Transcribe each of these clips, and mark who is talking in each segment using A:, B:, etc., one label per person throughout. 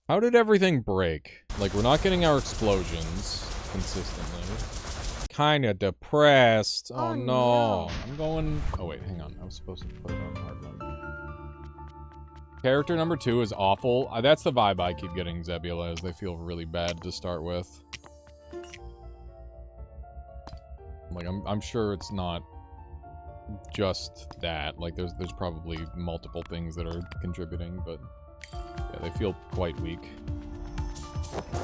A: How did everything break? Like, we're not getting our explosions consistently. Kinda depressed. Oh no. I'm going... Oh wait, hang on. I was supposed to put it on hard mode. Character number 2 is awful. That's the vibe I keep getting, Zebula, is they feel really bad to start with. Like, I'm sure it's not just that. Like, there's probably multiple things that are contributing, but yeah, they feel quite weak.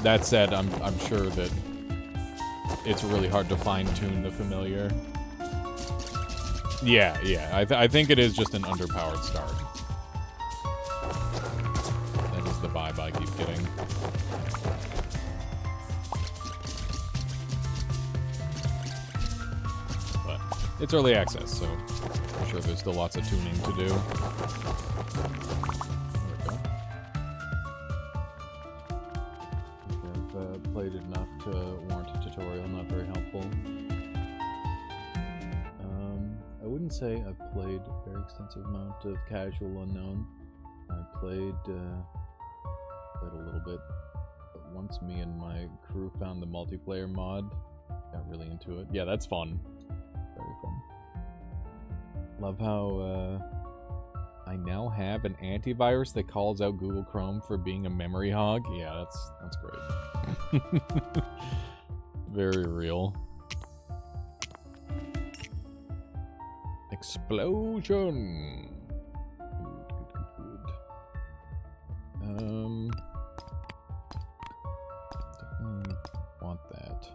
A: That said, I'm sure that it's really hard to fine-tune the familiar. Yeah, I think it is just an underpowered start. That is the vibe I keep getting. But it's early access, so I'm sure there's still lots of tuning to do. I've played enough to warrant a tutorial, not very helpful. I wouldn't say I've played a very extensive amount of casual unknown. I played a little bit, but once me and my crew found the multiplayer mod, got really into it. Yeah, that's fun. Very fun. Love how I now have an antivirus that calls out Google Chrome for being a memory hog. Yeah, that's great. Very real. Explosion. Good. Definitely want that.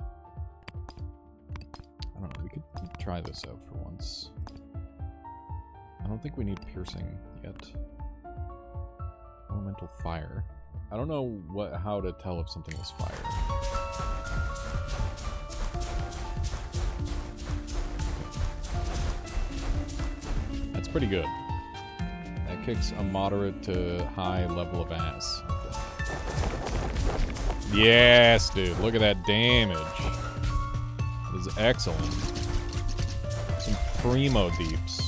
A: I don't know. We could try this out for once. I don't think we need piercing yet. Elemental fire. I don't know how to tell if something is fire. That's pretty good. That kicks a moderate to high level of ass. Yes, dude. Look at that damage. That is excellent. Some primo deeps.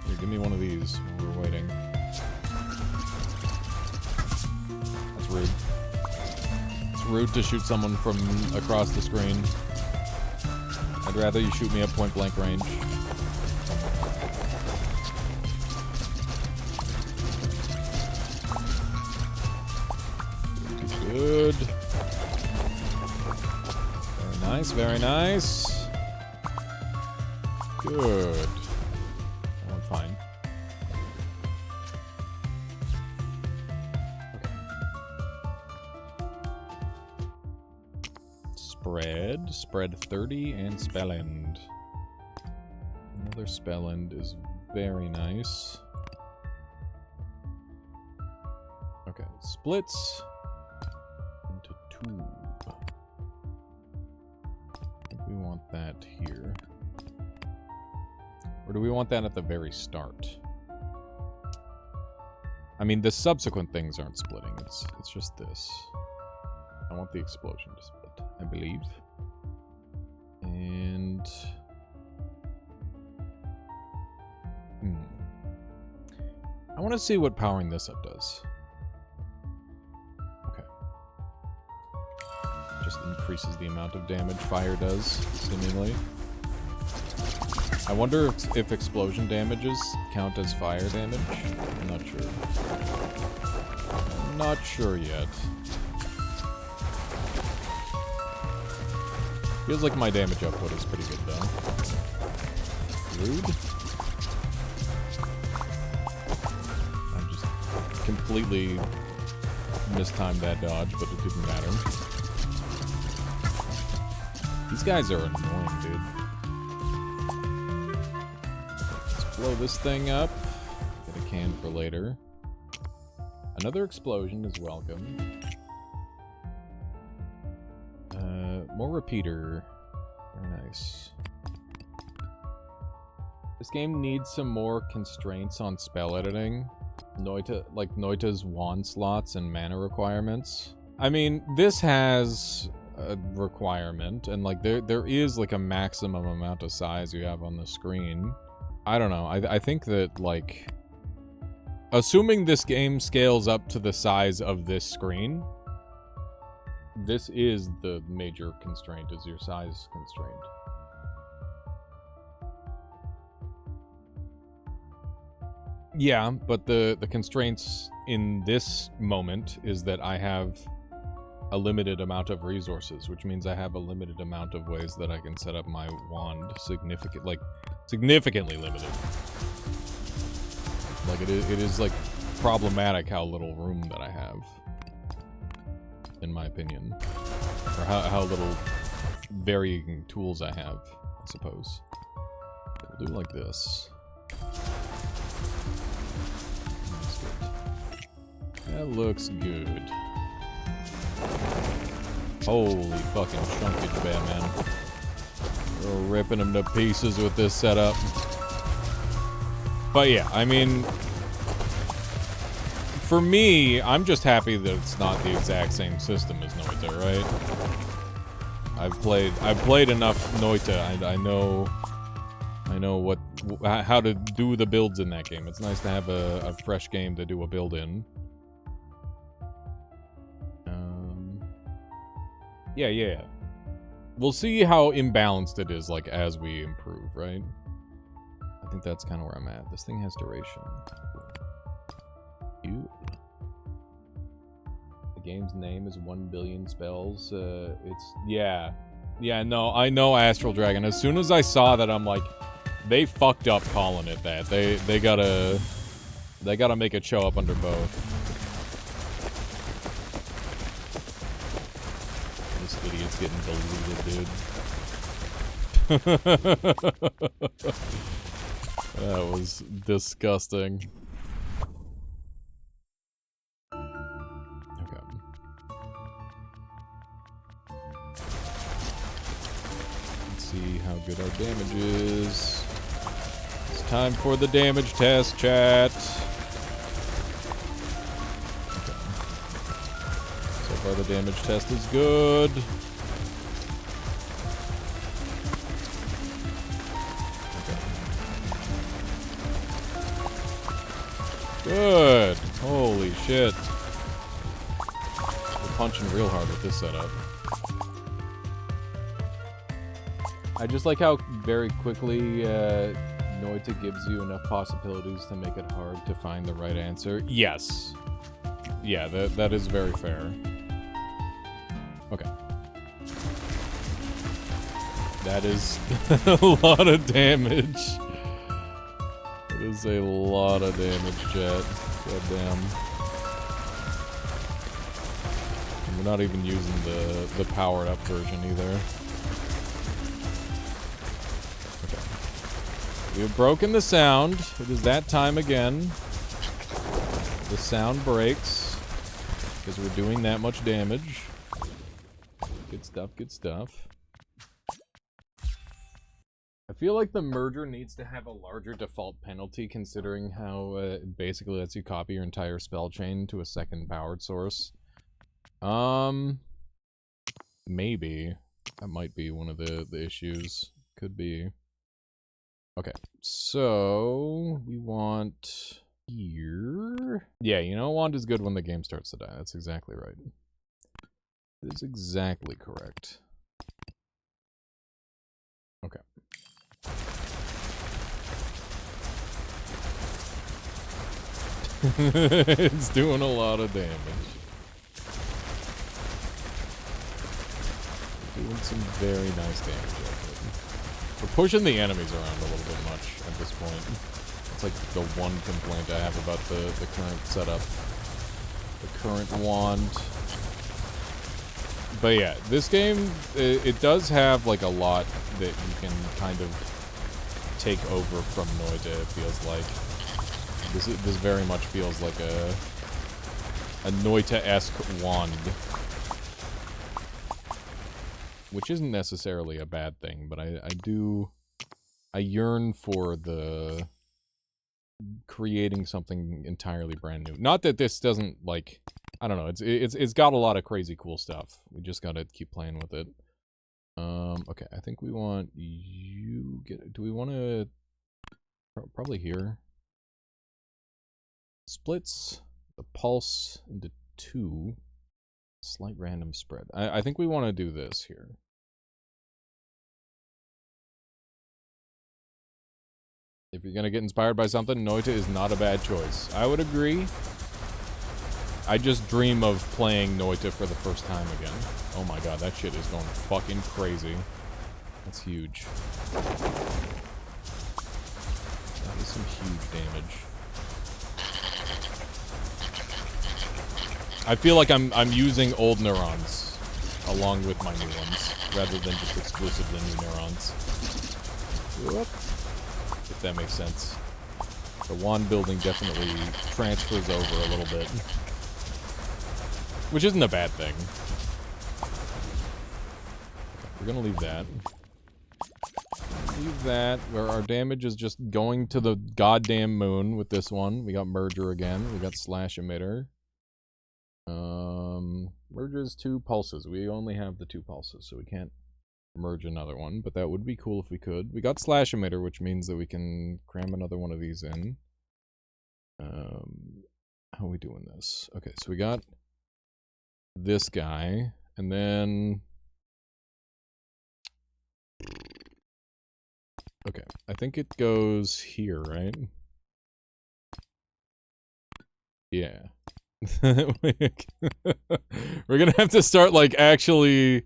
A: Here, give me one of these while we're waiting. That's rude. It's rude to shoot someone from across the screen. I'd rather you shoot me at point blank range. Good. Very nice, very nice. Good. I'm fine. Okay. Spread 30 and spell end. Another spell end is very nice. Okay, splits into tube. I think we want that here. Or do we want that at the very start? I mean, the subsequent things aren't splitting. It's just this. I want the explosion to split, I believe. And... I want to see what powering this up does. Okay. Just increases the amount of damage fire does, seemingly. I wonder if explosion damages count as fire damage. I'm not sure. I'm not sure yet. Feels like my damage output is pretty good, though. Rude. I just completely mistimed that dodge, but it didn't matter. These guys are annoying, dude. Let's blow this thing up. Get a can for later. Another explosion is welcome. More repeater. Very nice. This game needs some more constraints on spell editing. Noita's wand slots and mana requirements. I mean, this has a requirement, and like there is like a maximum amount of size you have on the screen. I don't know. I think that, like, assuming this game scales up to the size of this screen, This is the major constraint, is your size constraint. Yeah, but the constraints in this moment is that I have a limited amount of resources, which means I have a limited amount of ways that I can set up my wand. Significantly limited. Like, it is like, problematic how little room that I have. In my opinion. Or how little varying tools I have, I suppose. We'll do it like this. That looks good. Holy fucking chunkage, Batman. We're ripping him to pieces with this setup. But yeah, I mean, for me, I'm just happy that it's not the exact same system as Noita, right? I've played enough Noita, and I know how to do the builds in that game. It's nice to have a fresh game to do a build in. Yeah. We'll see how imbalanced it is, like, as we improve, right? I think that's kind of where I'm at. This thing has duration. Cute. The game's name is 1Billion spells. Yeah, no, I know Astral Dragon. As soon as I saw that, I'm like, they fucked up calling it that. They gotta make it show up under both. This idiot's getting deleted, dude. That was disgusting. Okay. Let's see how good our damage is. It's time for the damage test, chat. Okay. So far the damage test is good. Good. Holy shit. We're punching real hard with this setup. I just like how very quickly Noita gives you enough possibilities to make it hard to find the right answer. Yes. Yeah, that is very fair. Okay. That is a lot of damage. It is a lot of damage, chat. Goddamn. And we're not even using the powered up version either. Okay. We have broken the sound. It is that time again. The sound breaks. Because we're doing that much damage. Good stuff, good stuff. I feel like the merger needs to have a larger default penalty considering how it basically lets you copy your entire spell chain to a second powered source. Maybe. That might be one of the issues. Could be. Okay, so we want here. Yeah, you know, wand is good when the game starts to die. That's exactly right. That is exactly correct. Okay. It's doing a lot of damage. Doing some very nice damage. We're pushing the enemies around a little bit much at this point. It's like the one complaint I have about the current setup. The current wand. But yeah, this game, it does have like a lot that you can kind of take over from Noita, it feels like. This very much feels like a Noita-esque wand. Which isn't necessarily a bad thing, but I yearn for the creating something entirely brand new. Not that this doesn't, like, I don't know, it's got a lot of crazy cool stuff. We just gotta keep playing with it. Okay, I think we want you do we want to probably here. Splits the pulse into 2. Slight random spread. I think we want to do this here. If you're gonna get inspired by something, Noita is not a bad choice. I would agree. I just dream of playing Noita for the first time again. Oh my god, that shit is going fucking crazy. That's huge. That is some huge damage. I feel like I'm using old neurons along with my new ones, rather than just exclusively new neurons. Whoop. If that makes sense. The wand building definitely transfers over a little bit. Which isn't a bad thing. We're gonna leave that. Leave that, where our damage is just going to the goddamn moon with this one. We got merger again. We got slash emitter. Merger is 2 pulses. We only have the 2 pulses, so we can't merge another one, but that would be cool if we could. We got slash emitter, which means that we can cram another one of these in. How are we doing this? Okay, so we got this guy, and then... Okay, I think it goes here, right? Yeah. We're gonna have to start, like, actually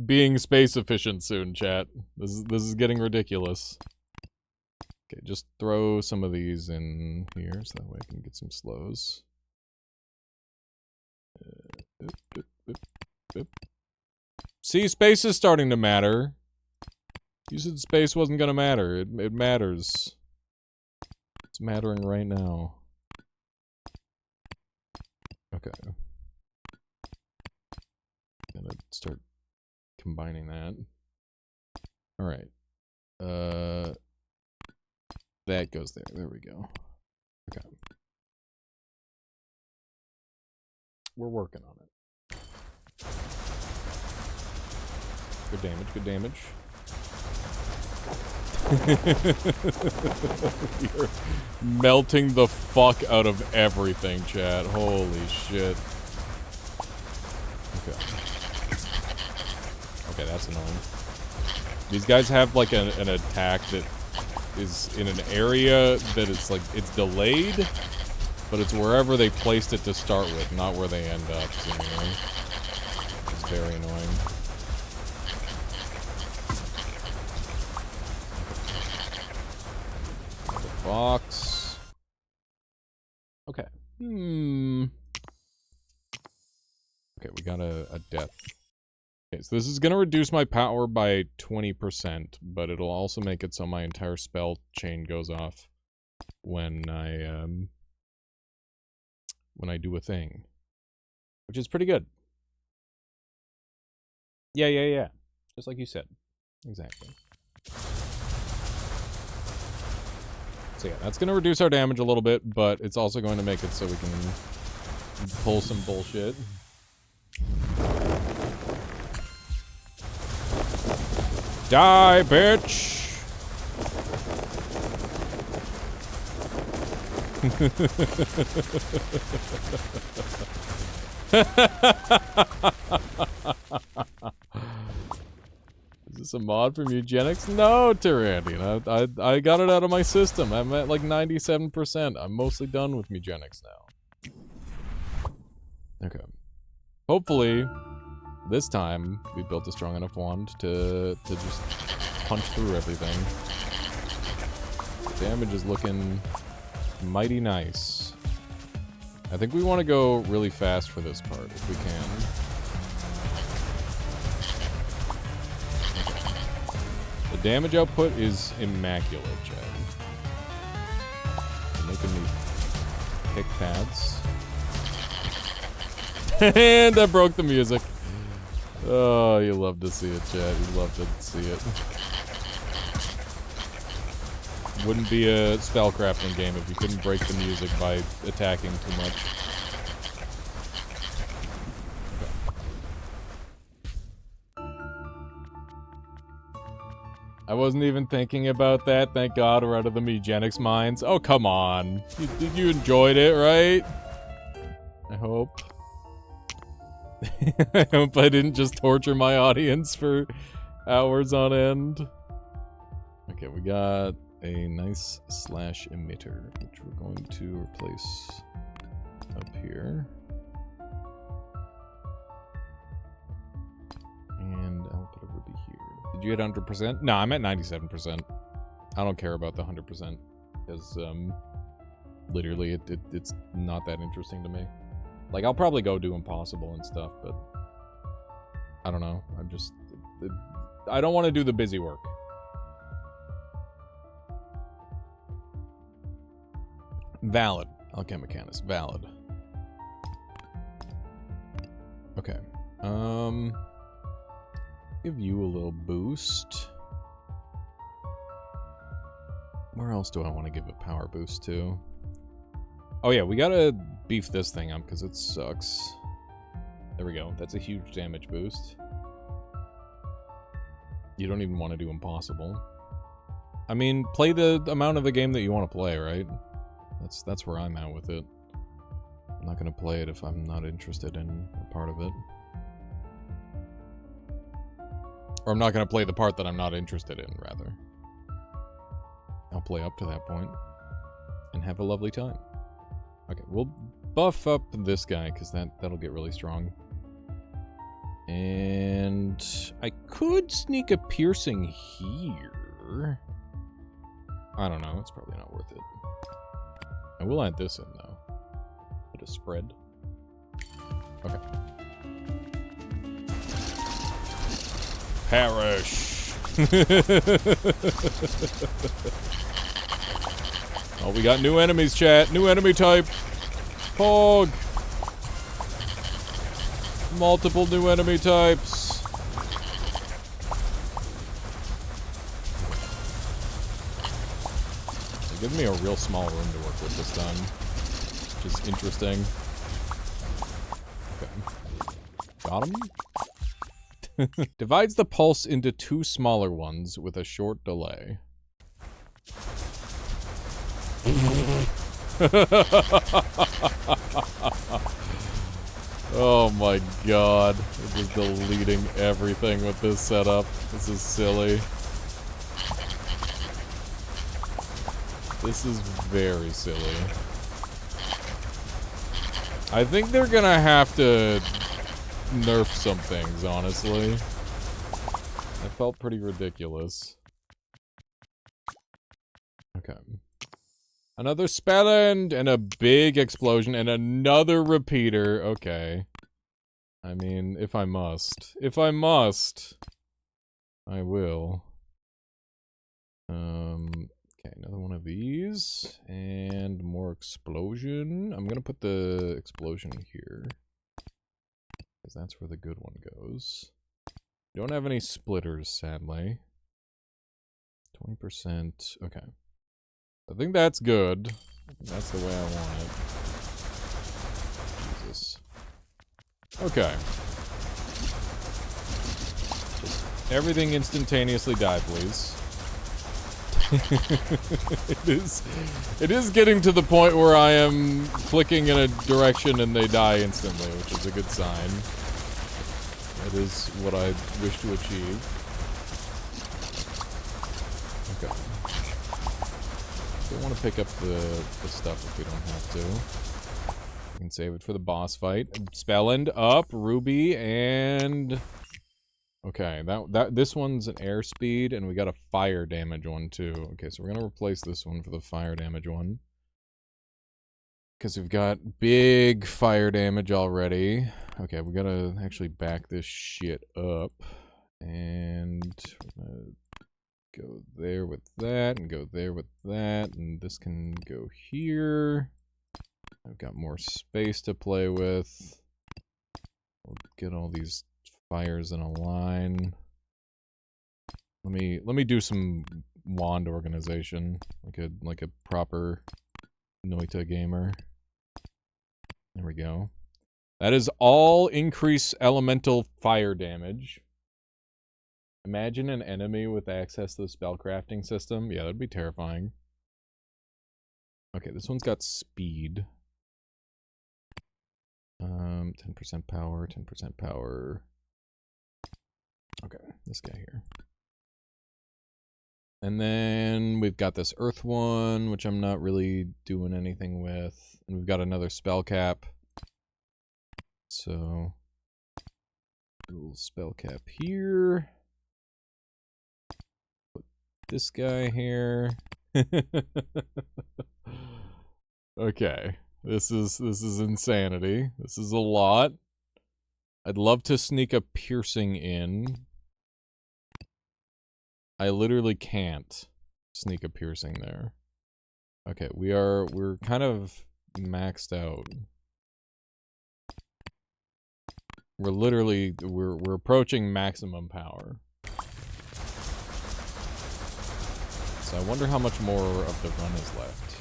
A: being space efficient soon, chat. This is getting ridiculous. Okay, just throw some of these in here, so that way I can get some slows. See, space is starting to matter. You said space wasn't gonna matter. It matters. It's mattering right now. Okay. Gonna start combining that. Alright. That goes there. There we go. Okay. We're working on it. Good damage, good damage. You're melting the fuck out of everything, chat. Holy shit. Okay. Okay, that's annoying. These guys have like an attack that is in an area that it's like, it's delayed, but it's wherever they placed it to start with, not where they end up, seemingly. It's very annoying. Box. Okay. Okay, we got a death. Okay, so this is gonna reduce my power by 20%, but it'll also make it so my entire spell chain goes off when I do a thing. Which is pretty good. Yeah. Just like you said. Exactly. So yeah, that's gonna reduce our damage a little bit, but it's also going to make it so we can pull some bullshit. Die, bitch! Is this a mod from Eugenics? No, Tyrannian. I got it out of my system. I'm at like 97%. I'm mostly done with Eugenics now. Okay. Hopefully, this time, we built a strong enough wand to just punch through everything. The damage is looking mighty nice. I think we want to go really fast for this part, if we can. Okay. The damage output is immaculate, Chad. They're making me pick pads. And I broke the music. Oh, you love to see it, Chad. You love to see it. Wouldn't be a spellcrafting game if you couldn't break the music by attacking too much. Okay. I wasn't even thinking about that. Thank God we're out of the Megenics mines. Oh, come on. You enjoyed it, right? I hope. I hope I didn't just torture my audience for hours on end. Okay, we got a nice slash emitter, which we're going to replace up here. And I'll put a ruby here. Did you hit 100%? No, I'm at 97%. I don't care about the 100%, because, literally, it's not that interesting to me. Like, I'll probably go do impossible and stuff, but I don't know. I don't want to do the busy work. Valid. Alchemichanus, valid. Okay. Give you a little boost. Where else do I want to give a power boost to? Oh yeah, we gotta beef this thing up because it sucks. There we go. That's a huge damage boost. You don't even want to do impossible. I mean, play the amount of the game that you want to play, right? That's where I'm at with it. I'm not gonna play it if I'm not interested in a part of it. Or I'm not gonna play the part that I'm not interested in, rather. I'll play up to that point and have a lovely time. Okay, we'll buff up this guy, because that'll get really strong. And I could sneak a piercing here. I don't know, it's probably not worth it. I will add this in, though. Put a spread. Okay. Perish! Oh, we got new enemies, chat. New enemy type. Pog. Multiple new enemy types. They're giving me a real small room to work with this time, which is interesting. Okay. Got him? Divides the pulse into 2 smaller ones with a short delay. Oh my god. I'm just deleting everything with this setup. This is silly. This is very silly. I think they're gonna have to nerf some things, honestly. That felt pretty ridiculous. Okay. Another spell end and a big explosion and another repeater. Okay. I mean, if I must. If I must, I will. Okay, another one of these. And more explosion. I'm gonna put the explosion here, because that's where the good one goes. Don't have any splitters, sadly. 20%. Okay. I think that's good. That's the way I want it. Jesus. Okay. Just everything instantaneously die, please. It is getting to the point where I am clicking in a direction and they die instantly, which is a good sign. That is what I wish to achieve. Okay. Don't want to pick up the stuff if we don't have to. We can save it for the boss fight. Spellend up, Ruby, and okay, this one's an airspeed, and we got a fire damage one too. Okay, so we're gonna replace this one for the fire damage one, because we've got big fire damage already. Okay, we gotta actually back this shit up, and we're gonna go there with that, and go there with that, and this can go here. I've got more space to play with. We'll get all these fires in a line. Let me do some wand organization, like a proper Noita gamer. There we go. That is all increase elemental fire damage. Imagine an enemy with access to the spellcrafting system. Yeah, that'd be terrifying. Okay, this one's got speed. 10% power, 10% power. Okay, this guy here. And then we've got this earth one, which I'm not really doing anything with. And we've got another spell cap. So, a little spell cap here. Put this guy here. Okay, this is insanity. This is a lot. I'd love to sneak a piercing in. I literally can't sneak a piercing there. Okay, we're kind of maxed out. We're approaching maximum power. So I wonder how much more of the run is left.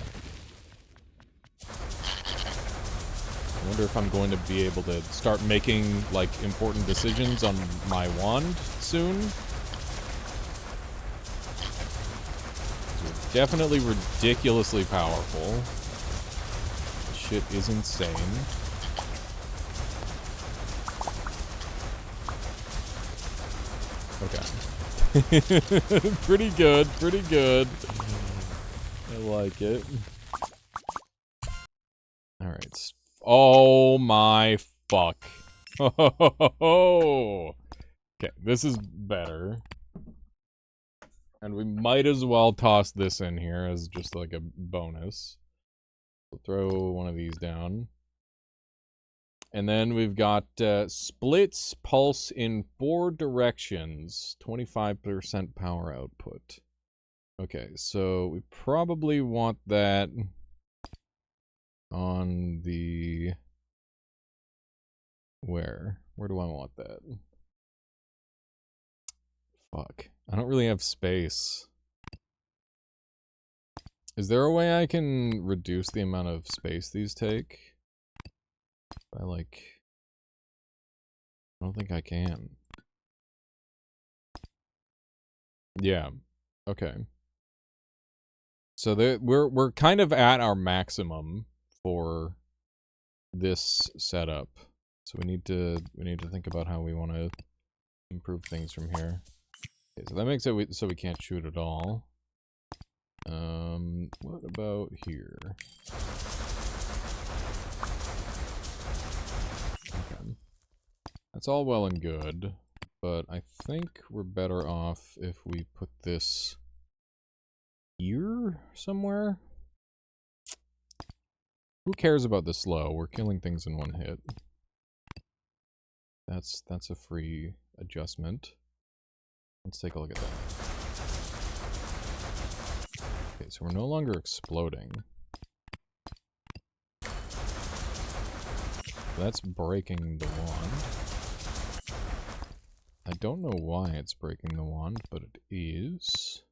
A: I wonder if I'm going to be able to start making, like, important decisions on my wand soon. We're definitely ridiculously powerful. This shit is insane. Okay. Pretty good, pretty good. I like it. Alright. Oh my fuck. Okay, this is better. And we might as well toss this in here as just like a bonus. We'll throw one of these down. And then we've got splits pulse in 4 directions, 25% power output. Okay, so we probably want that on the... Where do I want that? Fuck. I don't really have space. Is there a way I can reduce the amount of space these take? I don't think I can. Yeah. Okay. So we're kind of at our maximum for this setup. So we need to think about how we want to improve things from here. Okay, so that makes it so we can't shoot at all. What about here? Okay. That's all well and good, but I think we're better off if we put this here somewhere. Who cares about the slow? We're killing things in one hit. That's a free adjustment. Let's take a look at that. Okay, so we're no longer exploding. That's breaking the wand. I don't know why it's breaking the wand, but it is.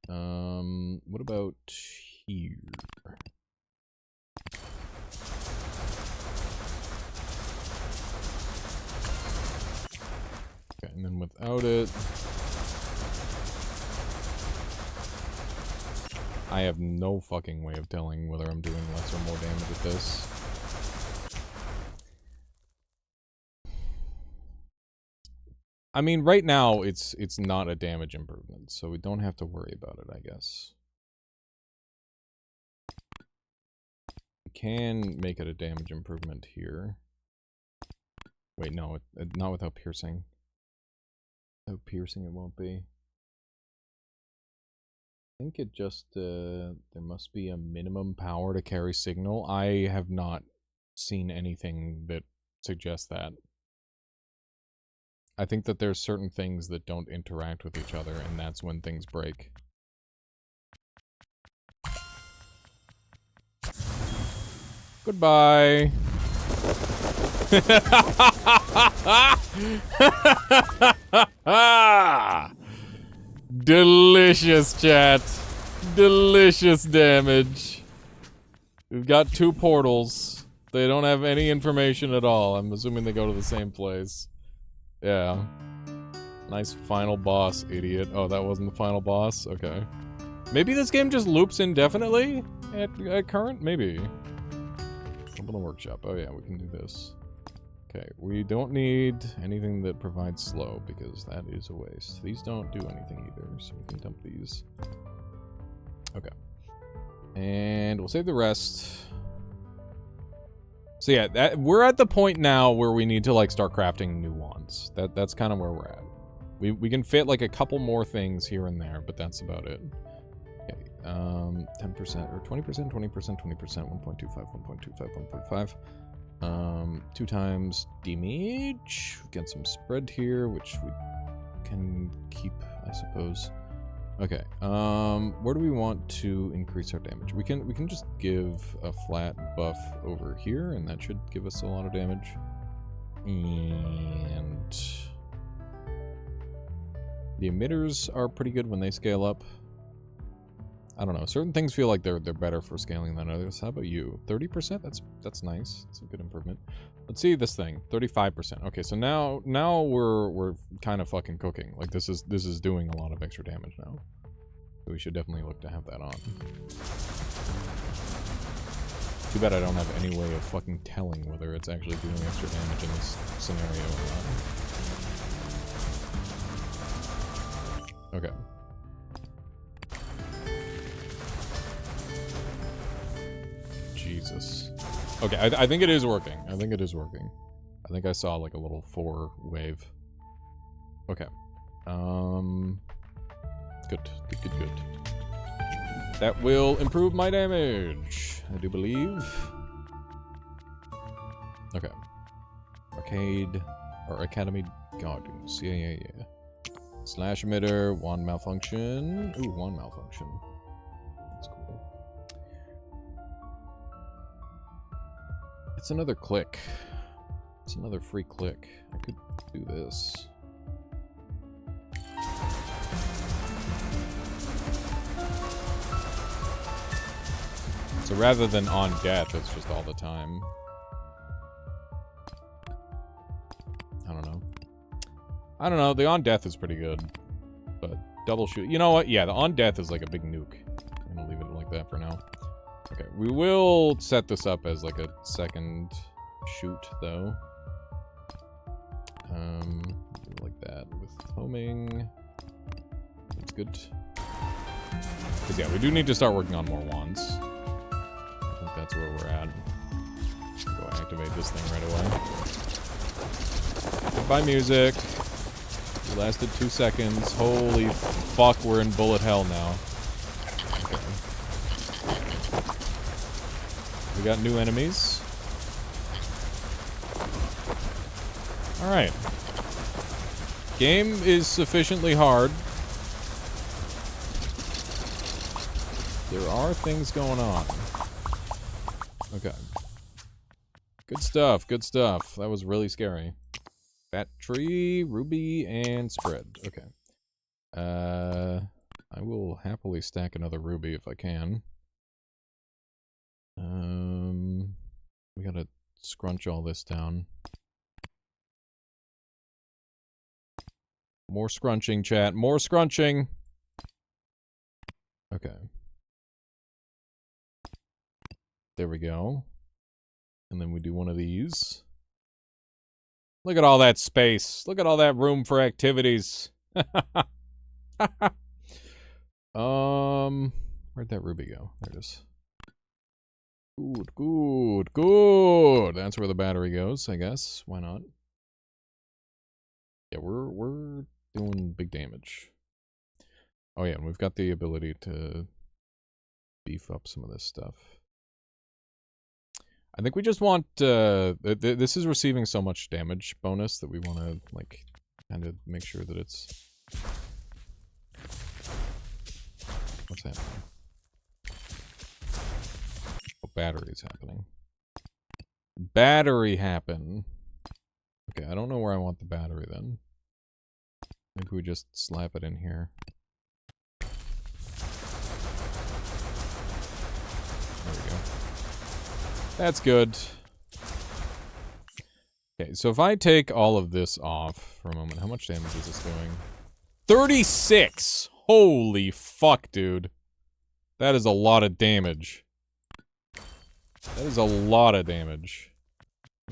A: What about here? Okay, and then without it... I have no fucking way of telling whether I'm doing less or more damage with this. I mean, right now, it's not a damage improvement, so we don't have to worry about it, I guess. We can make it a damage improvement here. Wait, no, not without piercing. Without piercing, it won't be. I think it just, there must be a minimum power to carry signal. I have not seen anything that suggests that. I think that there's certain things that don't interact with each other, and that's when things break. Goodbye! Delicious, chat. Delicious damage. We've got 2 portals. They don't have any information at all. I'm assuming they go to the same place. Yeah. Nice final boss, idiot. Oh, that wasn't the final boss? Okay. Maybe this game just loops indefinitely at current? Maybe. Open the workshop. Oh yeah, we can do this. Okay, we don't need anything that provides slow, because that is a waste. These don't do anything either, so we can dump these. Okay. And we'll save the rest. So yeah, we're at the point now where we need to like start crafting new wands. That's kind of where we're at. We can fit like a couple more things here and there, but that's about it. Okay, 10% or 20%, 20%, 20%, 1.25, 1.25, 1.5. 2 times damage. We've got some spread here, which we can keep, I suppose. Okay, where do we want to increase our damage? We can just give a flat buff over here, and that should give us a lot of damage. And the emitters are pretty good when they scale up. I don't know, certain things feel like they're better for scaling than others. How about you? 30%? That's nice. That's a good improvement. Let's see this thing. 35%. Okay, so now we're kind of fucking cooking. Like this is doing a lot of extra damage now. So we should definitely look to have that on. Too bad I don't have any way of fucking telling whether it's actually doing extra damage in this scenario or not. Okay. Jesus. Okay, I think it is working. I think it is working. I think I saw like a little 4 wave. Okay. Good. Good. That will improve my damage, I do believe. Okay. Arcade, or Academy Gardens. Yeah. Slash emitter, wand malfunction. Ooh, wand malfunction. That's cool. It's another click. It's another free click. I could do this. So rather than on death, it's just all the time. I don't know. The on death is pretty good. But double shoot. You know what? Yeah, the on death is like a big nuke. I'm gonna leave it like that for now. Okay, we will set this up as like a second shoot, though. Like that with homing. That's good. Because yeah, we do need to start working on more wands. I think that's where we're at. Go activate this thing right away. Goodbye, music. It lasted 2 seconds. Holy fuck, we're in bullet hell now. Okay. We got new enemies. Alright. Game is sufficiently hard. There are things going on. Okay. Good stuff, good stuff. That was really scary. Battery, ruby, and spread. Okay. I will happily stack another ruby if I can. We gotta scrunch all this down. More scrunching, chat. More scrunching! Okay. There we go. And then we do one of these. Look at all that space. Look at all that room for activities. Where'd that ruby go? There it is. Good, good, good. That's where the battery goes, I guess. Why not? Yeah, we're doing big damage. Oh yeah, and we've got the ability to beef up some of this stuff. I think we just want, this is receiving so much damage bonus that we want to, like, kind of make sure that it's... What's happening? Oh, battery's happening. Battery happen. Okay, I don't know where I want the battery then. Maybe we just slap it in here. There we go. That's good. Okay, so if I take all of this off for a moment, how much damage is this doing? 36! Holy fuck, dude. That is a lot of damage.
B: That is a lot of damage.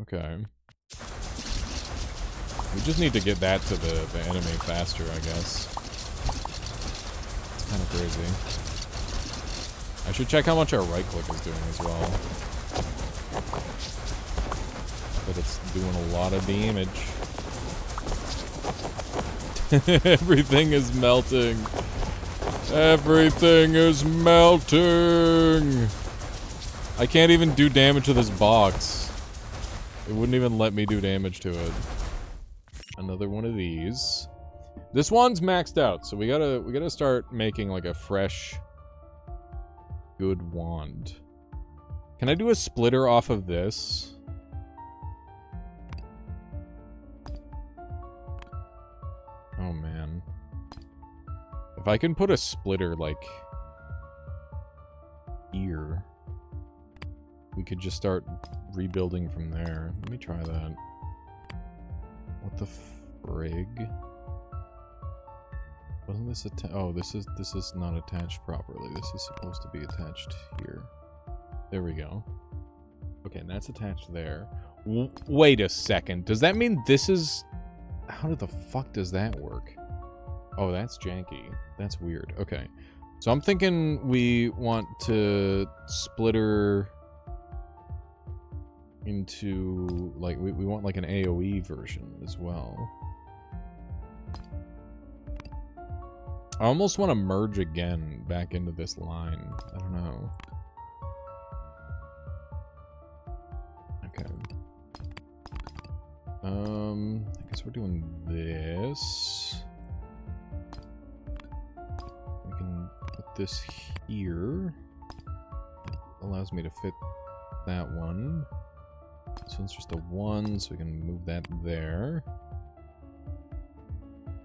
B: Okay. We just need to get that to the enemy faster, I guess. It's kind of crazy. I should check how much our right click is doing as well. But it's doing a lot of damage. Everything is melting. Everything is melting. I can't even do damage to this box. It wouldn't even let me do damage to it. Another one of these. This one's maxed out, so we gotta start making like a fresh, good wand. Can I do a splitter off of this? Oh man. If I can put a splitter like here, we could just start rebuilding from there. Let me try that. What the frig? Wasn't this oh, this is not attached properly. This is supposed to be attached here. There we go. Okay, and that's attached there. Wait a second. Does that mean this is... How the fuck does that work? Oh, that's janky. That's weird. Okay. So I'm thinking we want to splitter into, like, we want like an AoE version as well. I almost want to merge again back into this line. I don't know. Okay. I guess we're doing this. We can put this here. It allows me to fit that one. This one's just a 1, so we can move that there.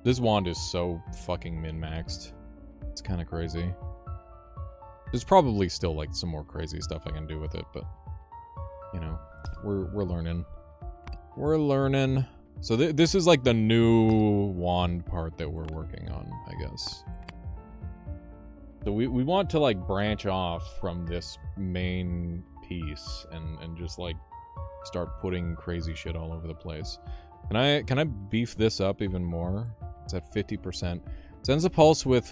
B: This wand is so fucking min-maxed. It's kind of crazy. There's probably still, like, some more crazy stuff I can do with it, but... You know, we're learning. We're learning. So this is, like, the new wand part that we're working on, I guess. So we want to, like, branch off from this main piece and just, like, start putting crazy shit all over the place. Can I beef this up even more? It's at 50%. Sends a pulse with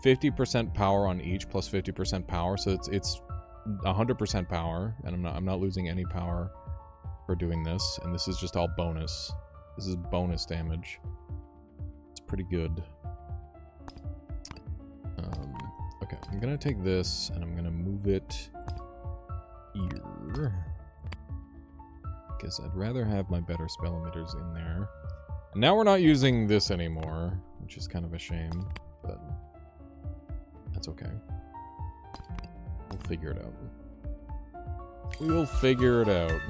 B: 50% power on each plus 50% power, so it's 100% power, and I'm not losing any power for doing this, and this is just all bonus. This is bonus damage. It's pretty good. Okay, I'm gonna take this and I'm gonna move it here. Because I'd rather have my better spell emitters in there. And now we're not using this anymore, which is kind of a shame, but that's okay. We'll figure it out. We'll figure it out.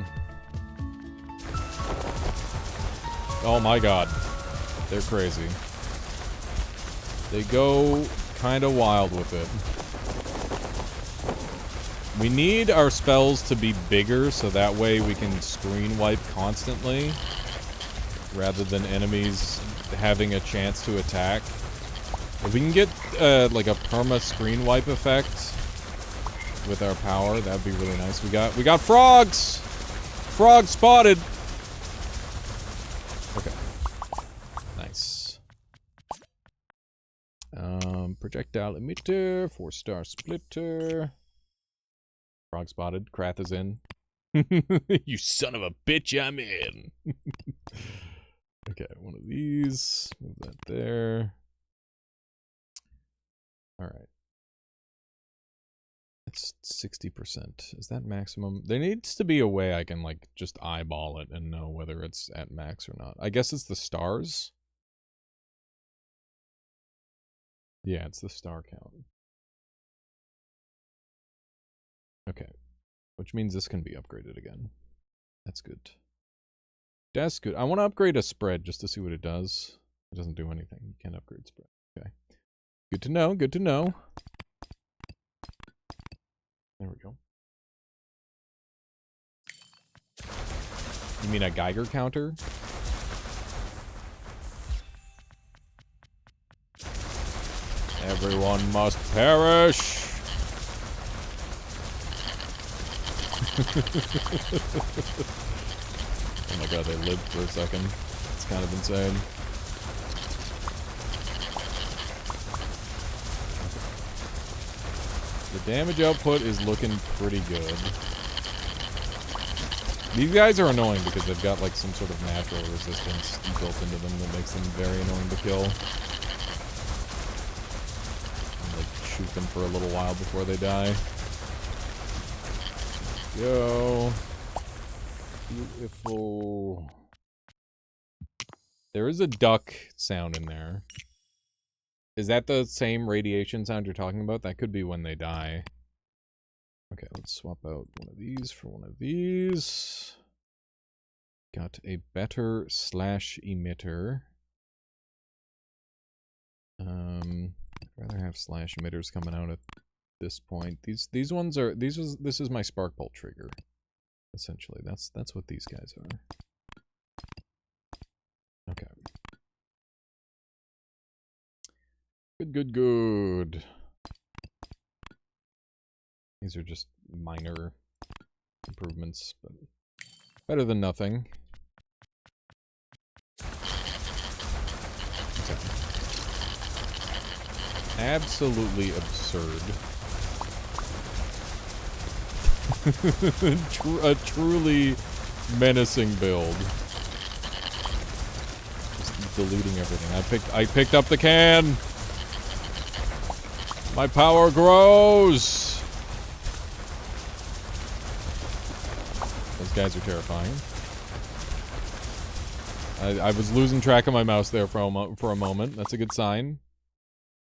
B: Oh my god. They're crazy. They go kind of wild with it. We need our spells to be bigger so that way we can screen wipe constantly rather than enemies having a chance to attack. If we can get like a perma screen wipe effect with our power, that'd be really nice. We got frogs! Frog spotted! Okay. Nice. Projectile emitter, 4-star splitter. Frog spotted. Krath is in. You son of a bitch, I'm in. Okay, one of these. Move that there. Alright. It's 60%. Is that maximum? There needs to be a way I can, like, just eyeball it and know whether it's at max or not. I guess it's the stars? Yeah, it's the star count. Okay. Which means this can be upgraded again. That's good. That's good. I want to upgrade a spread just to see what it does. It doesn't do anything. You can't upgrade spread. Okay. Good to know. Good to know. There we go. You mean a Geiger counter? Everyone must perish! Oh my god, they lived for a second. It's kind of insane. The damage output is looking pretty good. These guys are annoying because they've got like some sort of natural resistance built into them that makes them very annoying to kill. And, like, shoot them for a little while before they die. Yo. Beautiful. There is a duck sound in there. Is that the same radiation sound you're talking about? That could be when they die. Okay, let's swap out one of these for one of these. Got a better slash emitter. I'd rather have slash emitters coming out at this point. These ones are this is my spark bolt trigger. Essentially, that's what these guys are. Okay. Good. These are just minor improvements, but better than nothing. Okay. Absolutely absurd. A truly menacing build. Just deleting everything. I picked up the can. My power grows. Those guys are terrifying. I was losing track of my mouse there for a moment. That's a good sign.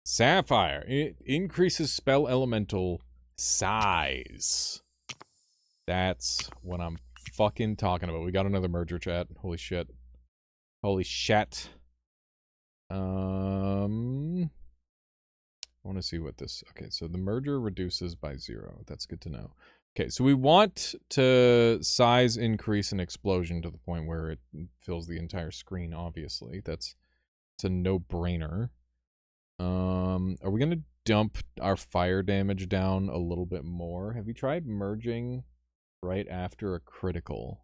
B: Sapphire. It increases spell elemental size. That's what I'm fucking talking about. We got another merger chat. Holy shit. Holy shit. I want to see what this... Okay, so the merger reduces by 0. That's good to know. Okay, so we want to size increase an explosion to the point where it fills the entire screen, obviously. It's a no-brainer. Are we going to dump our fire damage down a little bit more? Have you tried merging right after a critical?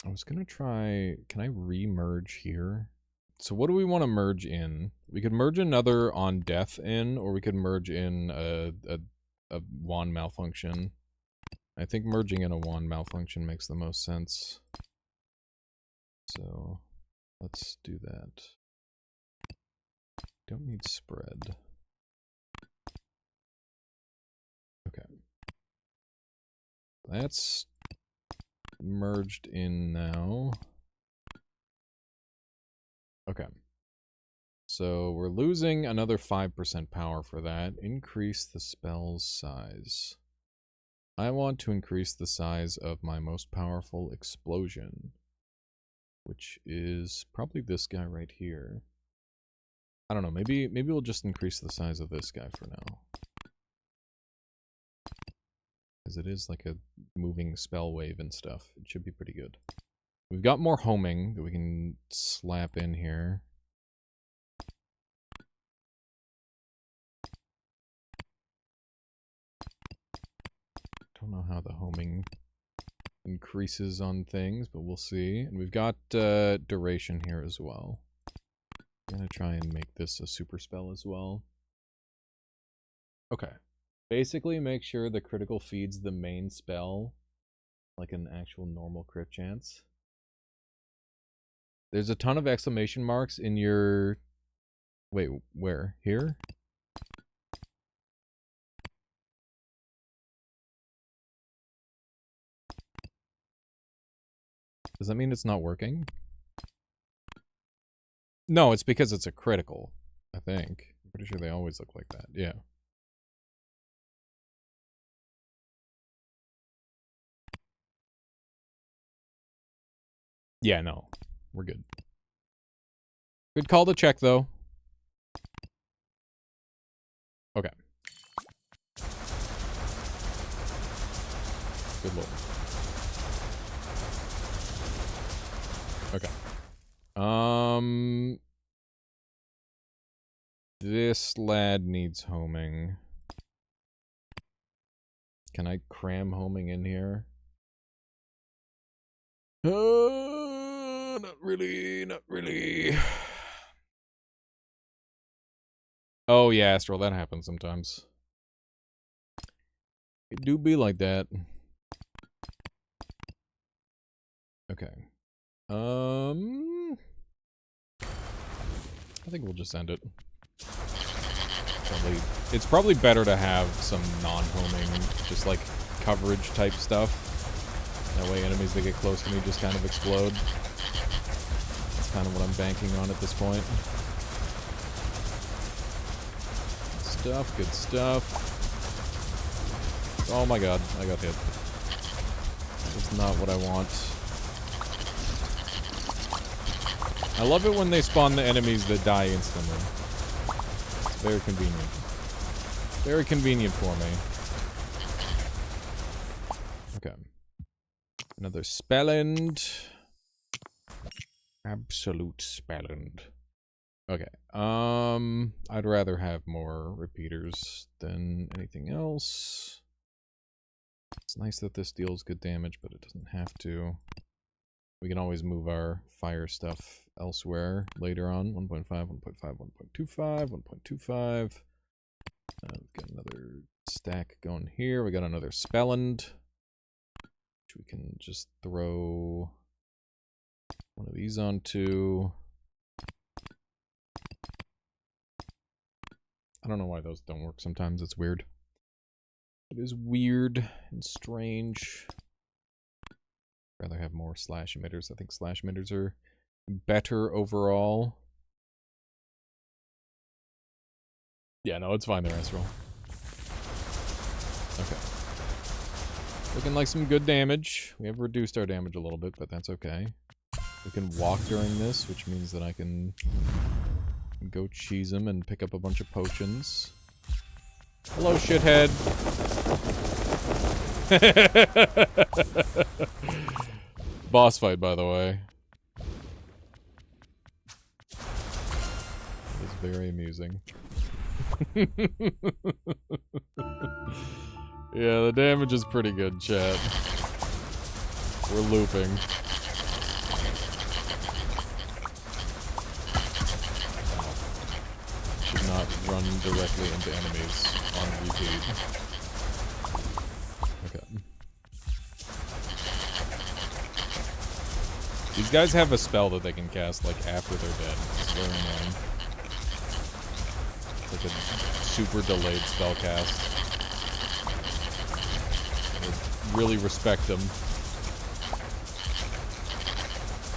B: I was going to try... Can I re-merge here? So what do we want to merge in? We could merge another on death in, or we could merge in a wand malfunction. I think merging in a wand malfunction makes the most sense. So let's do that. Don't need spread. Okay. That's merged in now. Okay. So we're losing another 5% power for that. Increase the spell's size. I want to increase the size of my most powerful explosion, which is probably this guy right here. I don't know, maybe we'll just increase the size of this guy for now. Because it is like a moving spell wave and stuff. It should be pretty good. We've got more homing that we can slap in here. Don't know how the homing increases on things, but we'll see. And we've got duration here as well. I'm gonna try and make this a super spell as well. Okay. Basically make sure the critical feeds the main spell like an actual normal crit chance. There's a ton of exclamation marks in your... Wait, where? Here? Does that mean it's not working? No, it's because it's a critical, I think. I'm pretty sure they always look like that, yeah. Yeah, no. We're good. Good call to check, though. Okay. Good lord. Okay. This lad needs homing. Can I cram homing in here? Not really, not really. Oh yeah, Astral, that happens sometimes. It do be like that. Okay. I think we'll just end it. It's probably better to have some non-homing, just like coverage type stuff. That way enemies that get close to me just kind of explode. That's kind of what I'm banking on at this point. Good stuff. Oh my god, I got hit. That's not what I want. I love it when they spawn the enemies that die instantly. It's very convenient. Very convenient for me. Okay. Another spellend. Absolute spellend. Okay. I'd rather have more repeaters than anything else. It's nice that this deals good damage, but it doesn't have to. We can always move our fire stuff elsewhere later on. 1.5, 1.5, 1.25, 1.25. We've got another stack going here. We got another spellend, which we can just throw one of these onto. I don't know why those don't work sometimes. It's weird. It is weird and strange. Rather have more slash emitters. I think slash emitters are better overall. Yeah, no, it's fine there, Astral. Okay. Looking like some good damage. We have reduced our damage a little bit, but that's okay. We can walk during this, which means that I can go cheese him and pick up a bunch of potions. Hello, shithead. Boss fight, by the way. It's very amusing. Yeah, the damage is pretty good, chat. We're looping. Should not run directly into enemies on repeat. Okay. These guys have a spell that they can cast, like, after they're dead. It's very annoying. It's like a super delayed spell cast. I really respect them.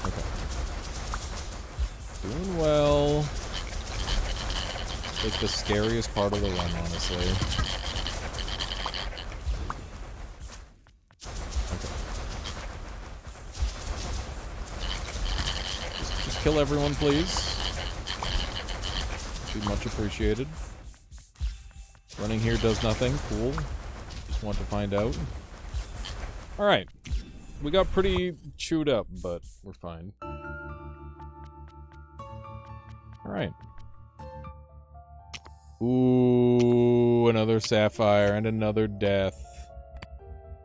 B: Okay. Doing well. It's like the scariest part of the run, honestly. Just kill everyone, please. Be much appreciated. Running here does nothing. Cool. Just want to find out. Alright. We got pretty chewed up, but we're fine. Alright. Ooh, another sapphire and another death.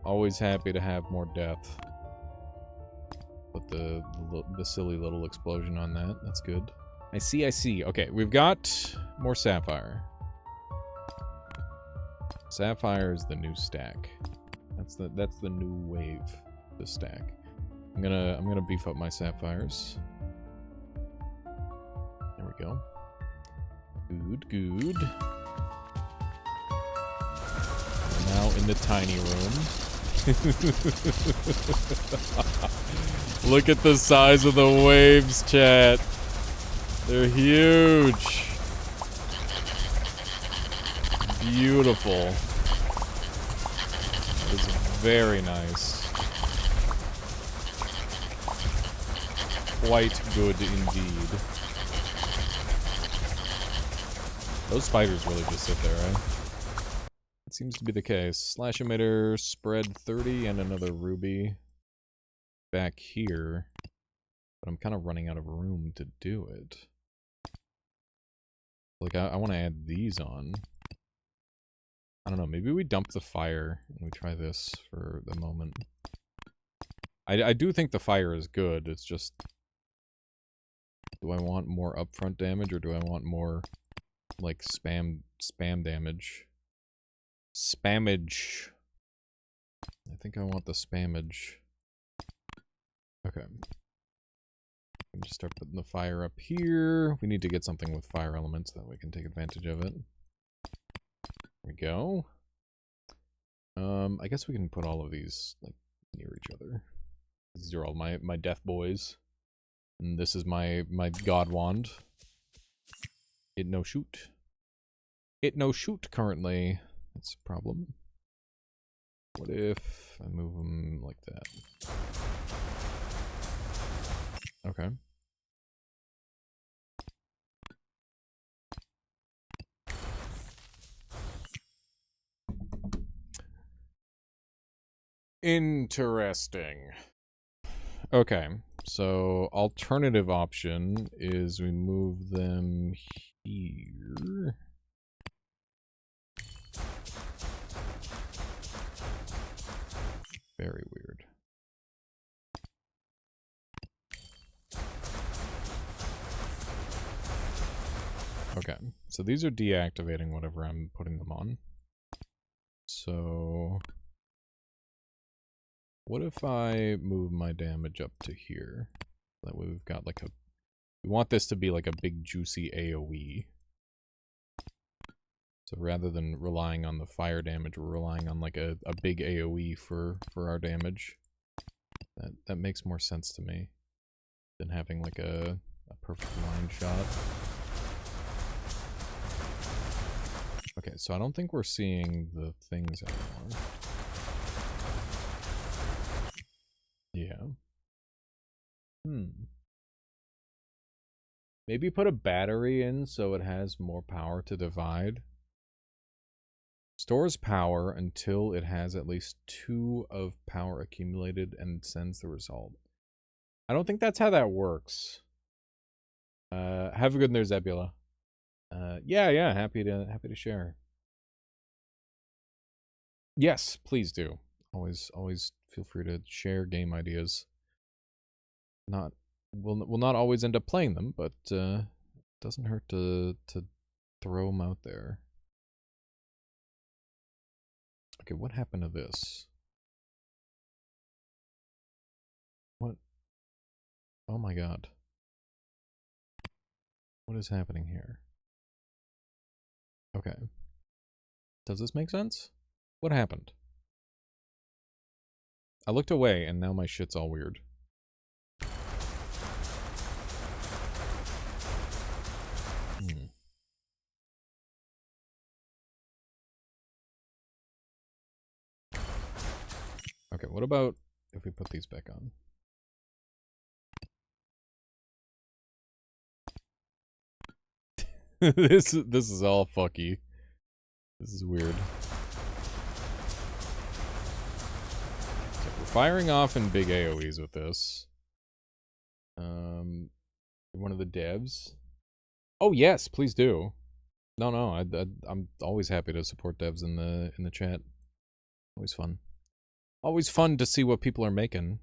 B: Always happy to have more death. Put the silly little explosion on that. That's good. I see. Okay, we've got more sapphire. Sapphire is the new stack. That's the new wave. The stack. I'm gonna beef up my sapphires. There we go. Good. We're now in the tiny room. Look at the size of the waves, chat. They're huge. Beautiful. It's very nice. Quite good indeed. Those spiders really just sit there, right? It seems to be the case. Slash emitter, spread 30, and another ruby back here. But I'm kind of running out of room to do it. Like, I want to add these on. I don't know, maybe we dump the fire and we try this for the moment. I do think the fire is good, it's just... Do I want more upfront damage, or do I want more, like, spam damage? Spammage. I think I want the spammage. Okay. Just start putting the fire up here. We need to get something with fire elements that we can take advantage of it. There we go. I guess we can put all of these, like, near each other. These are all my death boys. And this is my god wand. It no shoot. It no shoot currently. That's a problem. What if I move them like that? Okay. Interesting. Okay, so alternative option is we move them here. Very weird. Okay, so these are deactivating whatever I'm putting them on. So... what if I move my damage up to here? That way we've got like a... we want this to be like a big juicy AoE. So rather than relying on the fire damage, we're relying on like a big AoE for our damage. That makes more sense to me than having like a perfect line shot. Okay, so I don't think we're seeing the things anymore. Yeah. Maybe put a battery in so it has more power to divide. Stores power until it has at least 2 of power accumulated and sends the result. I don't think that's how that works. Have a good night, Zebula. Yeah, happy to share. Yes, please do. Always feel free to share game ideas. We'll not always end up playing them, but it doesn't hurt to throw them out there. Okay, what happened to this? What? Oh my god. What is happening here? Okay. Does this make sense? What happened? I looked away and now my shit's all weird. Okay, what about if we put these back on? This is all fucky. This is weird. So we're firing off in big AoEs with this. One of the devs. Oh yes, please do. No, I'm always happy to support devs in the chat. Always fun. Always fun to see what people are making.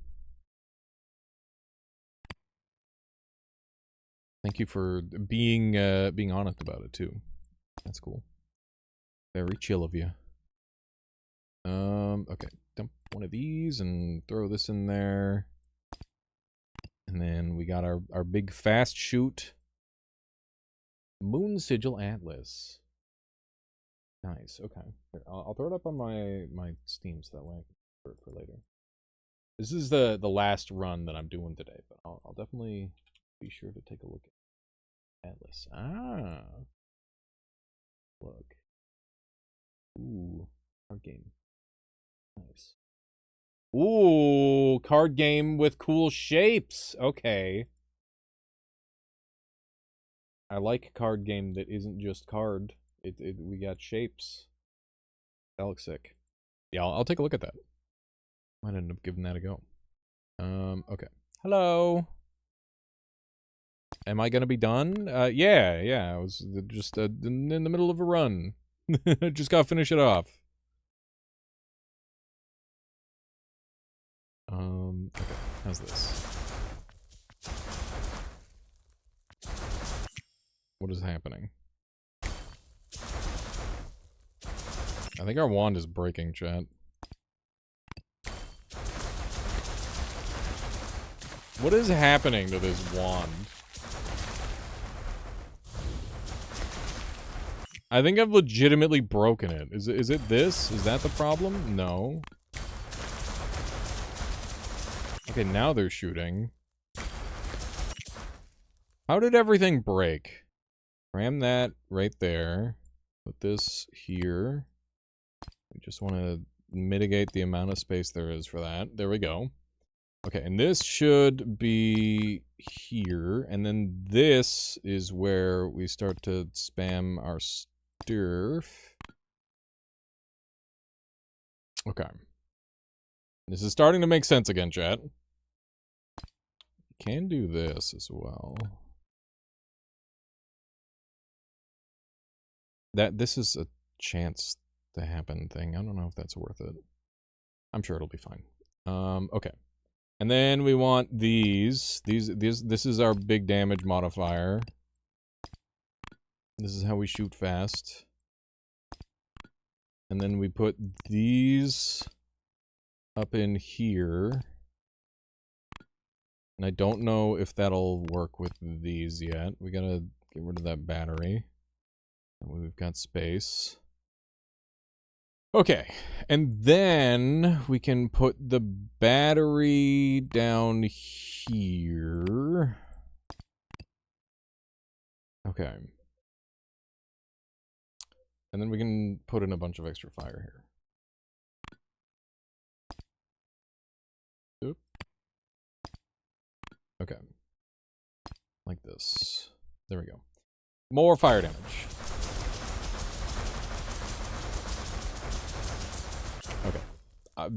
B: Thank you for being honest about it too. That's cool. Very chill of you. Okay. Dump one of these and throw this in there. And then we got our big fast shoot. Moon Sigil Atlas. Nice, okay. Here, I'll throw it up on my Steam so that way I can throw it for later. This is the last run that I'm doing today, but I'll definitely be sure to take a look at Atlas. Ah. Look. Ooh, card game. Nice. Ooh, card game with cool shapes. Okay. I like card game that isn't just card. We got shapes. That looks sick. Yeah, I'll take a look at that. Might end up giving that a go. Okay. Hello. Am I gonna be done? Yeah. I was just in the middle of a run. Just gotta finish it off. Okay, how's this? What is happening? I think our wand is breaking, chat. What is happening to this wand? I think I've legitimately broken it. Is it this? Is that the problem? No. Okay, now they're shooting. How did everything break? Ram that right there. Put this here. I just want to mitigate the amount of space there is for that. There we go. Okay, and this should be here. And then this is where we start to spam our stuff. Okay. This is starting to make sense again, chat. Can do this as well. This is a chance to happen thing. I don't know if that's worth it. I'm sure it'll be fine. Okay. And then we want these. This is our big damage modifier. This is how we shoot fast. And then we put these up in here. And I don't know if that'll work with these yet. We gotta get rid of that battery. And we've got space. Okay, and then we can put the battery down here. Okay. And then we can put in a bunch of extra fire here. Oop. Okay. Like this. There we go. More fire damage. Okay.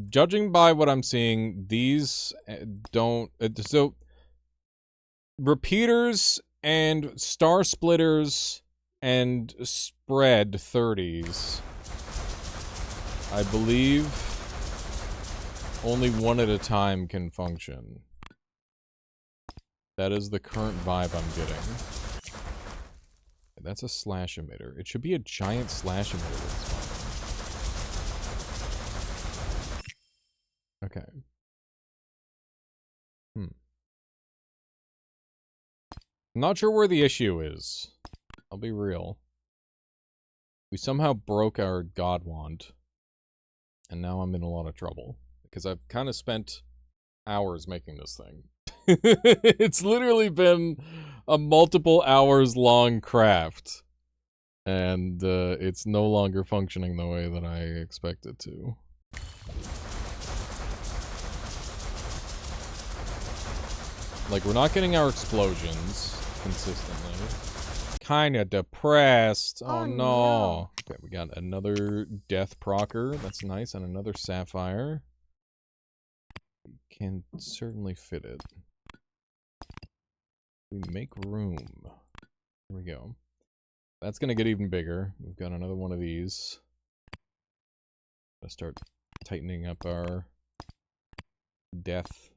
B: Judging by what I'm seeing, these don't... so, repeaters and star splitters and spread 30s, I believe only one at a time can function. That is the current vibe I'm getting. That's a slash emitter. It should be a giant slash emitter that's fine. Okay. I'm not sure where the issue is. I'll be real. We somehow broke our god wand. And now I'm in a lot of trouble. Because I've kind of spent hours making this thing. It's literally been a multiple hours long craft. And it's no longer functioning the way that I expect it to. Like, we're not getting our explosions consistently. Kinda depressed. Oh no. Okay, we got another death procer. That's nice. And another sapphire. We can certainly fit it. We make room. Here we go. That's gonna get even bigger. We've got another one of these. Gotta start tightening up our death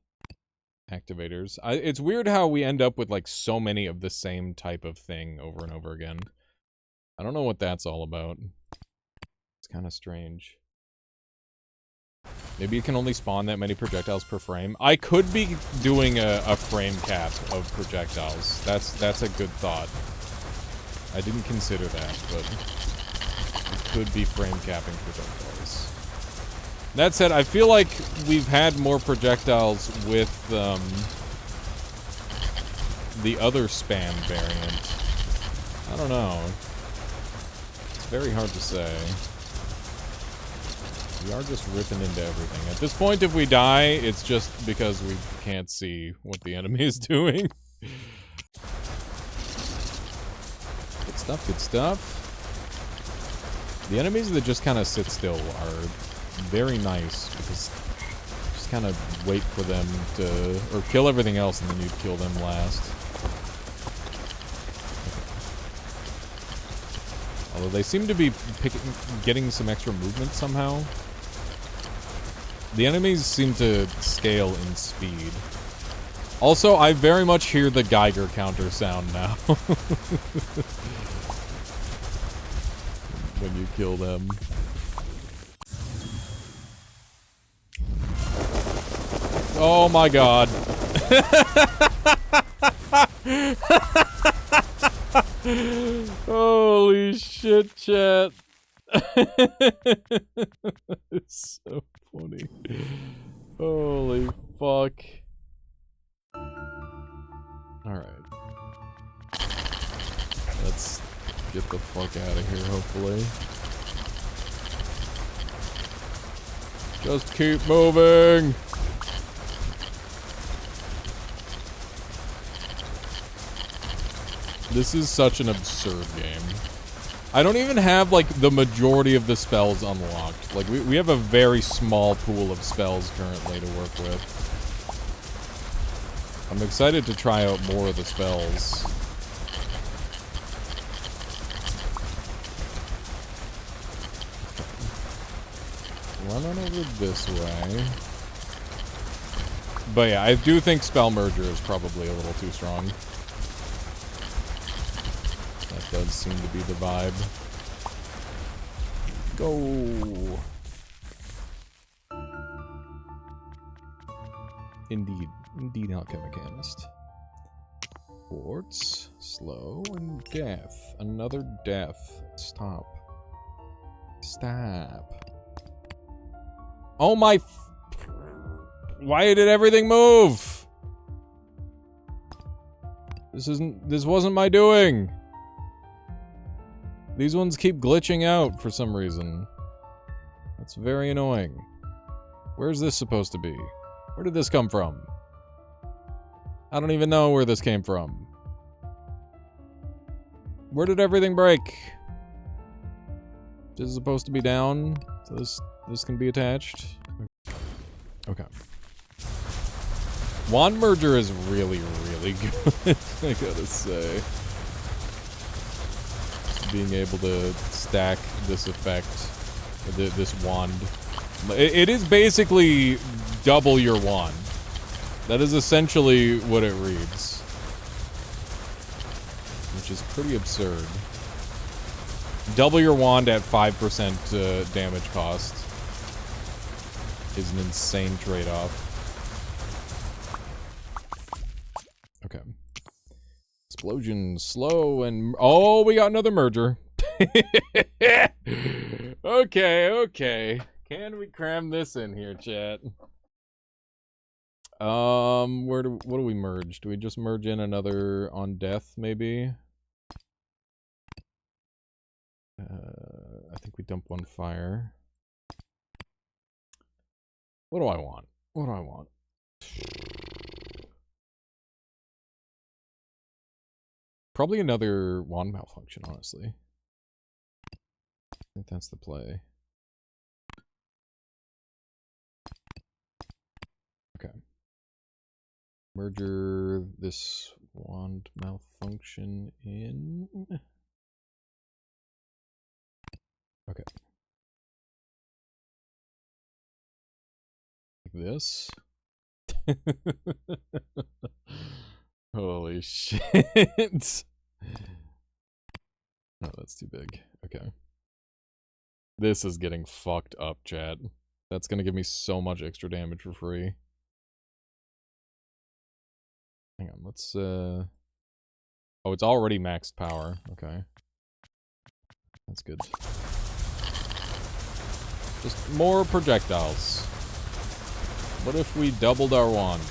B: activators. It's weird how we end up with like so many of the same type of thing over and over again. I don't know what that's all about. It's kind of strange. Maybe you can only spawn that many projectiles per frame. I could be doing a frame cap of projectiles. That's a good thought. I didn't consider that, but it could be frame capping projectiles. That said, I feel like we've had more projectiles with the other spam variant. I don't know. It's very hard to say. We are just ripping into everything. At this point, if we die, it's just because we can't see what the enemy is doing. Good stuff, good stuff. The enemies that just kind of sit still are very nice, because you just kind of wait for them to... or kill everything else and then you kill them last. Although they seem to be getting some extra movement somehow. The enemies seem to scale in speed. Also, I very much hear the Geiger counter sound now. When you kill them. Oh my god. Holy shit, chat. It's so funny. Holy fuck. Alright. Let's get the fuck out of here, hopefully. Just keep moving! This is such an absurd game. I don't even have, like, the majority of the spells unlocked. Like, we have a very small pool of spells currently to work with. I'm excited to try out more of the spells. Run on over this way. But yeah, I do think Spell Merger is probably a little too strong. That does seem to be the vibe. Go! Indeed. Indeed, Alchemicist. Quartz, slow, and death. Another death. Stop. Stop. Oh my... Why did everything move? This wasn't my doing. These ones keep glitching out for some reason. That's very annoying. Where's this supposed to be? Where did this come from? I don't even know where this came from. Where did everything break? This is supposed to be down, so this can be attached. Okay. Wand Merger is really, really good, I gotta say. Being able to stack this effect, this wand. It is basically double your wand. That is essentially what it reads. Which is pretty absurd. Double your wand at 5% damage cost is an insane trade-off. Okay. Explosion, slow, and... Oh, we got another merger. Okay. Can we cram this in here, chat? What do we merge? Do we just merge in another on death, maybe? I think we dump one fire. What do I want? What do I want? Probably another wand malfunction, honestly. I think that's the play. Okay. Merger this wand malfunction in. Okay. Like this. Holy shit. Oh, that's too big. Okay. This is getting fucked up, chat. That's gonna give me so much extra damage for free. Hang on, let's, Oh, it's already maxed power. Okay. That's good. Just more projectiles. What if we doubled our wand?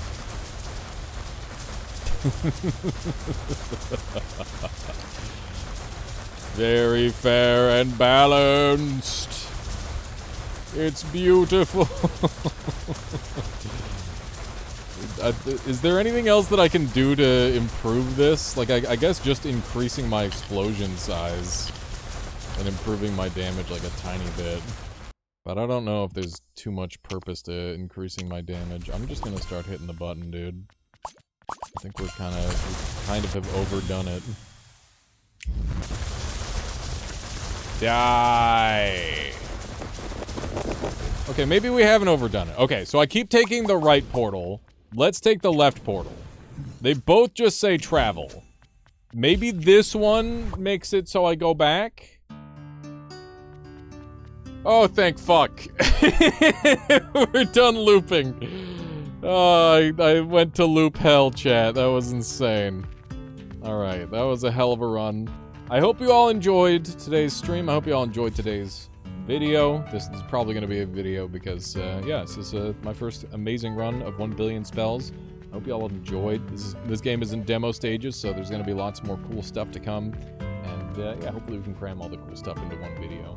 B: Very fair and balanced. It's beautiful. Is there anything else that I can do to improve this? Like, I guess just increasing my explosion size and improving my damage like a tiny bit. But I don't know if there's too much purpose to increasing my damage. I'm just gonna start hitting the button, dude. I think we kind of have overdone it. Die. Okay, maybe we haven't overdone it. Okay, so I keep taking the right portal. Let's take the left portal. They both just say travel. Maybe this one makes it so I go back? Oh, thank fuck. We're done looping. Oh, I went to loop hell, chat. That was insane. Alright, that was a hell of a run. I hope you all enjoyed today's stream. I hope you all enjoyed today's video. This is probably going to be a video because, yeah, this is my first amazing run of 1 billion spells. I hope you all enjoyed. This game is in demo stages, so there's going to be lots more cool stuff to come. And, yeah, hopefully we can cram all the cool stuff into one video.